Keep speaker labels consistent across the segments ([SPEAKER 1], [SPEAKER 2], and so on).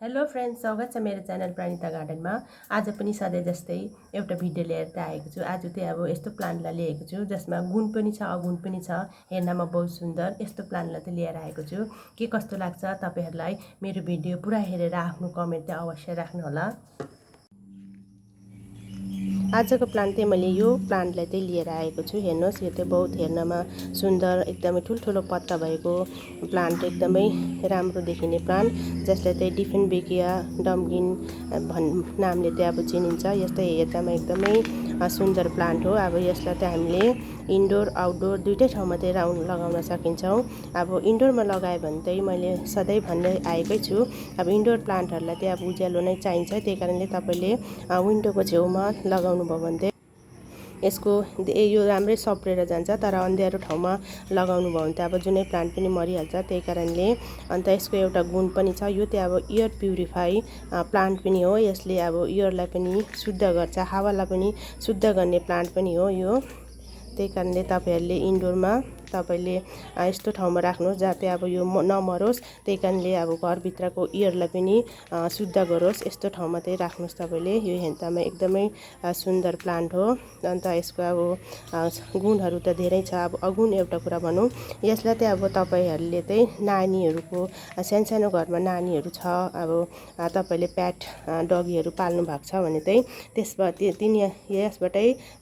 [SPEAKER 1] Hello friends, स्वागत छ मेरो च्यानल प्राणिता गार्डनमा। आज पनि सधैँ जस्तै एउटा भिडियो लिएर आएको छु। आज चाहिँ अब यस्तो प्लान्टलाई लिएको छु जसमा गुण पनि छ अगुण पनि छ। हेर्नमा बहुत सुन्दर यस्तो प्लान्टलाई चाहिँ लिएर आएको छु। के कस्तो लाग्छ तपाईहरुलाई मेरो भिडियो पुरा हेरेर आफ्नो कमेन्ट चाहिँ अवश्य राख्नुहोला। आजको प्लान्ट चाहिँ मैले यो प्लान्टलाई चाहिँ लिएर आएको छु। हेर्नुहोस्, यो चाहिँ बहुत हेर्नमा सुन्दर एकदमै ठुल्ठुलो पत्ता भएको प्लान्ट, एकदमै राम्रो देखिने प्लान्ट जसलाई चाहिँ डिफेन्बेकिया डम्किन नामले चाहिँ अब चिनिन्छ। यस्तै हेर्दामा एकदमै सुन्दर प्लान्ट हो। अब यसलाई चाहिँ हामीले इन्डोर आउटडोर दुईटै ठाउँमा चाहिँ लगाउन सकिन्छौँ। अब इन्डोरमा लगायो भने चाहिँ मैले सधैँ भन्दै आएकै छु, अब इन्डोर प्लान्टहरूलाई चाहिँ अब उज्यालो नै चाहिन्छ। त्यही कारणले तपाईँले विन्डोको छेउमा लगाउनु भयो भने चाहिँ यसको यो राम्रै सप्रेर जान्छ। तर अँध्यारो ठाउँमा लगाउनु भयो भने त अब जुनै प्लान्ट पनि मरिहाल्छ। त्यही कारणले अन्त यसको एउटा गुण पनि छ, यो चाहिँ अब एयर प्युरिफाई प्लान्ट पनि हो। यसले अब एयरलाई पनि शुद्ध गर्छ, हावालाई पनि शुद्ध गर्ने प्लान्ट पनि हो यो। त्यही कारणले तपाईहरुले इन्डोरमा तपाईले यस्तो ठाउँमा राख्नुहोस् जहाँ चाहिँ अब यो नमरोस्। त्यही कारणले अब घरभित्रको एयरलाई पनि शुद्ध गरोस्, यस्तो ठाउँमा चाहिँ राख्नुहोस् तपाईले। यो हेर्दामा एकदमै सुन्दर प्लान्ट हो। अन्त यसको अब गुणहरू त धेरै छ। अब अगुण एउटा कुरा भनौँ, यसलाई चाहिँ अब तपाईहरुले चाहिँ नानीहरूको सानो घरमा नानीहरू छ, अब तपाईले प्याट डगीहरू पाल्नु भएको छ भने चाहिँ त्यसबाट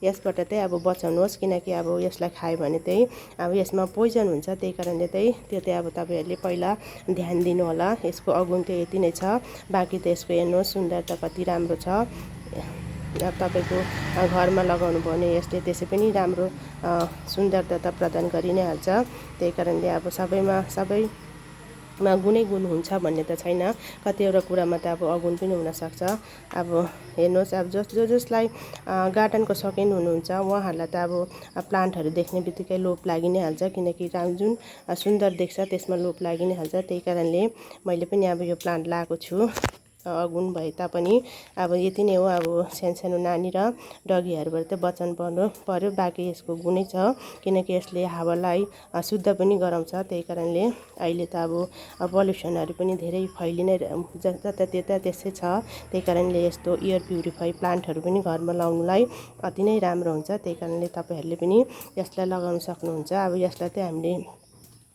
[SPEAKER 1] यसबाट चाहिँ अब बचाउनुहोस्। किनकि अब यसलाई खायो भने चाहिँ अब यसमा पोइजन हुन्छ। त्यही कारणले चाहिँ त्यो चाहिँ अब तपाईहरुले पहिला ध्यान दिनु होला। यसको अगुण चाहिँ यति नै छ। बाँकी त यसको हेर्नुहोस् सुन्दरता कति राम्रो छ। अब तपाईको घरमा लगाउनु भयो भने यसले त्यसै पनि राम्रो सुन्दरता त प्रदान गरि नै हाल्छ। त्यही कारणले अब सबैमा गुणै गुण हुन्छ भन्ने त छैन, कतिवटा कुरामा त अब अगुण पनि हुनसक्छ। अब हेर्नुहोस्, अब जसलाई गार्डनको शौकिन हुनुहुन्छ उहाँहरूलाई त अब प्लान्टहरू देख्ने बित्तिकै लोभ लागि नै हाल्छ। किनकि जुन सुन्दर देख्छ त्यसमा लोभ लागि नै हाल्छ। त्यही कारणले मैले पनि अब यो प्लान्ट लाएको छु। अगुण भए तापनि अब यति नै हो। अब सानो नानी र डगीहरूबाट चाहिँ बचाउनु पर्यो। बाँकी यसको गुणै छ, किनकि यसले हावालाई शुद्ध पनि गराउँछ। त्यही कारणले अहिले त अब पल्युसनहरू पनि धेरै फैलिनै जताततै त्यसै छ। त्यही कारणले यस्तो एयर प्युरिफाई प्लान्टहरू पनि घरमा लाउनुलाई अति नै राम्रो हुन्छ। त्यही कारणले तपाईहरुले पनि यसलाई लगाउन सक्नुहुन्छ। अब यसलाई चाहिँ हामीले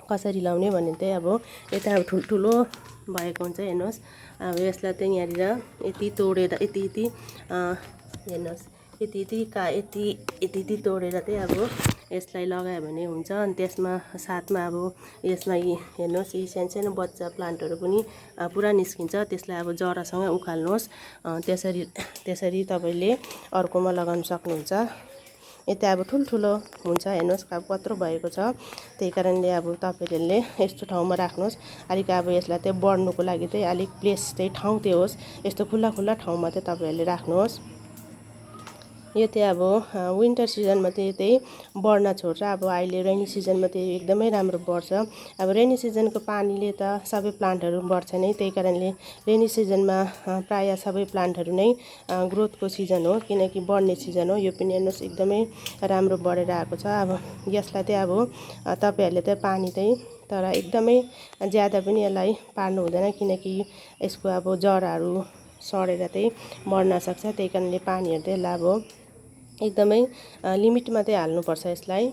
[SPEAKER 1] कसरी लाउने भने चाहिँ अब यता अब ठुल्ठुलो भएको हुन्छ। हेर्नुहोस्, अब यसलाई चाहिँ यहाँनिर यति तोडेर यति हेर्नुहोस् यति तोडेर चाहिँ अब यसलाई लगायो भने हुन्छ। अनि त्यसमा साथमा अब यसमा हेर्नुहोस्, यी सानो बच्चा प्लान्टहरू पनि पुरा निस्किन्छ। त्यसलाई अब जरासँगै उखाल्नुहोस्। त्यसरी तपाईँले अर्कोमा लगाउन सक्नुहुन्छ। यता अब ठुल्ठुलो हुन्छ। हेर्नुहोस् अब कत्रो भएको छ। त्यही कारणले अब तपाईहरुले यस्तो ठाउँमा राख्नुहोस्। अलिक अब यसलाई चाहिँ बढ्नुको लागि चाहिँ अलिक प्लेस चाहिँ ठाउँ चाहिँ होस्, यस्तो खुल्ला ठाउँमा चाहिँ तपाईहरुले राख्नुहोस्। यो चाहिँ अब विन्टर सिजनमा चाहिँ बढ्न छोड्छ। अब अहिले रेनी सिजनमा चाहिँ एकदमै राम्रो बढ्छ। अब रेनी सिजनको पानीले त सबै प्लान्टहरू बढ्छ नै। त्यही कारणले रेनी सिजनमा प्राय सबै प्लान्टहरू नै ग्रोथको सिजन हो, किनकि बढ्ने सिजन हो। यो पनि हेर्नुहोस् एकदमै राम्रो बढेर आएको छ। अब यसलाई चाहिँ अब तपाईहरुले चाहिँ पानी चाहिँ तर एकदमै ज्यादा पनि यसलाई पार्नु हुँदैन, किनकि यसको अब जराहरू सडेर चाहिँ मर्न सक्छ। त्यही कारणले पानीहरू चाहिँ अब एकदमै लिमिटमा चाहिँ हाल्नुपर्छ। यसलाई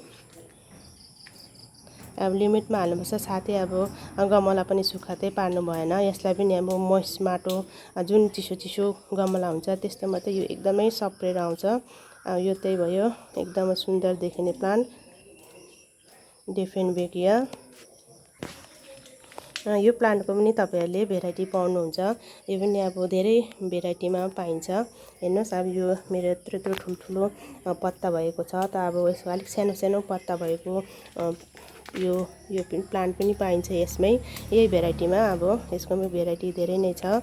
[SPEAKER 1] अब लिमिटमा हाल्नुपर्छ। साथै अब गमला पनि सुक्खा चाहिँ पार्नु भएन। यसलाई पनि अब मोइस्ट माटो जुन चिसो गमला हुन्छ त्यस्तोमा चाहिँ यो एकदमै सप्रेर आउँछ। यो चाहिँ भयो एकदमै सुन्दर देखिने प्लान्ट डिफेन्बेकिया। यो प्लान्टको पनि तपाईहरुले भेराइटी पाउनुहुन्छ। यो पनि अब धेरै भेराइटीमा पाइन्छ। हेर्नुहोस्, अब यो मेरो यत्रो ठुल्ठुलो पत्ता भएको छ। त अब यसको अलिक सानो पत्ता भएको यो प्लान्ट पनि पाइन्छ यसमै, यही भेराइटीमा। अब यसको पनि भेराइटी धेरै नै छ।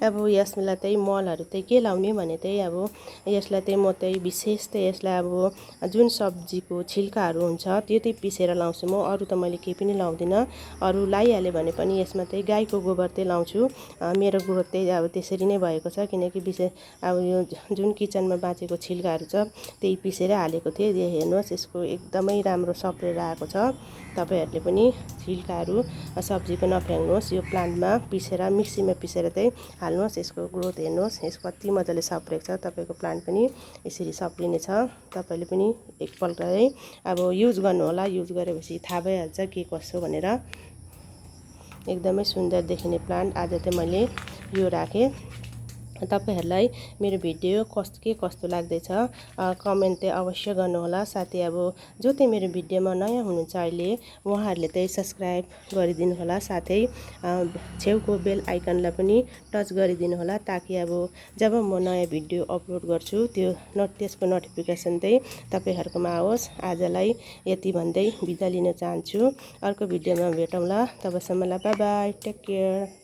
[SPEAKER 1] अब यसलाई चाहिँ मलहरू चाहिँ के लाउने भने चाहिँ अब यसलाई चाहिँ म चाहिँ विशेष चाहिँ यसलाई अब जुन सब्जीको छिल्काहरू हुन्छ त्यो चाहिँ पिसेर लाउँछु म। अरू त मैले केही पनि लाउँदिनँ। अरू लाइहाल्यो भने पनि यसमा चाहिँ गाईको गोबर चाहिँ लाउँछु। मेरो ग्रोथ चाहिँ अब त्यसरी नै भएको छ, किनकि विशेष अब यो जुन किचनमा बाँचेको छिल्काहरू छ त्यही पिसेर हालेको थिएँ। हेर्नुहोस्, यसको एकदमै राम्रो सप्रेर आएको छ। तपाईहरुले पनि छिल्काहरू सब्जीको नफ्याङ्नुहोस्। यो प्लान्टमा पिसेर मिक्सीमा पिसेर चाहिँ हाल्नुहोस्। यसको ग्रोथ हेर्नुहोस्, यसको कति मजाले सप्रेको छ। तपाईको प्लान्ट पनि यसरी सप्रिनेछ। तपाईले पनि एकपल्ट है अब युज गर्नु होला। युज गरेपछि थाहा भइहाल्छ के कसो भनेर। एकदमै सुन्दर देखिने प्लान्ट आज चाहिँ मैले यो राखेँ। तपाईहरुलाई मेरो भिडियो के कस्तो लाग्दैछ कमेन्ट चाहिँ अवश्य गर्नुहोला। साथै अब जो चाहिँ मेरो भिडियोमा नयाँ हुनुहुन्छ अहिले उहाँहरूले चाहिँ सब्स्क्राइब गरिदिनु होला। साथै छेउको बेल आइकनलाई पनि टच गरिदिनु होला, ताकि अब जब म नयाँ भिडियो अपलोड गर्छु त्यसको नोटिफिकेसन चाहिँ तपाईहरुकोमा आओस्। आजलाई यति भन्दै बिदा लिन चाहन्छु। अर्को भिडियोमा भेटौँला। तबसम्मलाई बाइ बाइ, टेक केयर।